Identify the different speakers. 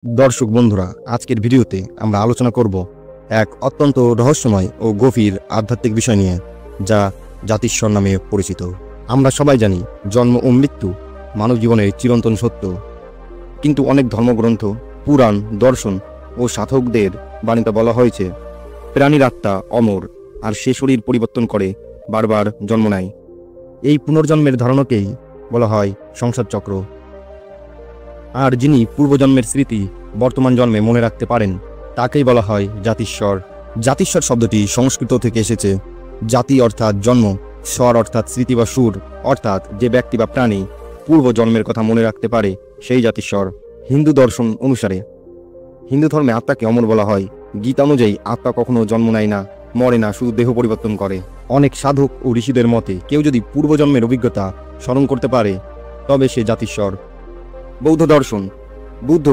Speaker 1: দর্শক বন্ধুরা, আজকের ভিডিওতে আমরা আলোচনা করব এক অত্যন্ত রহস্যময় ও গভীর আধ্যাত্মিক বিষয় নিয়ে, যা জাতিস্বর নামে পরিচিত। আমরা সবাই জানি জন্ম ও মৃত্যু মানব জীবনের চিরন্তন সত্য, কিন্তু অনেক ধর্মগ্রন্থ, পুরাণ, দর্শন ও সাধকদের বাণীতে বলা হয়েছে প্রাণীর আত্মা অমর, আর সে শরীর পরিবর্তন করে বারবার জন্ম নেয়। এই পুনর্জন্মের ধারণাকেই বলা হয় সংসার চক্র। আর যিনি পূর্বজন্মের স্মৃতি বর্তমান জন্মে মনে রাখতে পারেন, তাকেই বলা হয় জাতিস্বর। জাতিস্বর শব্দটি সংস্কৃত থেকে এসেছে। জাতি অর্থাৎ জন্ম, স্বর অর্থাৎ স্মৃতি বা সুর, অর্থাৎ যে ব্যক্তি বা প্রাণী পূর্বজন্মের কথা মনে রাখতে পারে সেই জাতিস্বর। হিন্দু দর্শন অনুসারে হিন্দু ধর্মে আত্মাকে অমর বলা হয়। গীতা অনুযায়ী আত্মা কখনো জন্ম নেয় না, মরে না, শুধু দেহ পরিবর্তন করে। অনেক সাধক ও ঋষিদের মতে কেউ যদি পূর্বজন্মের অভিজ্ঞতা স্মরণ করতে পারে তবে সে জাতিস্বর। বৌদ্ধ দর্শন বুদ্ধ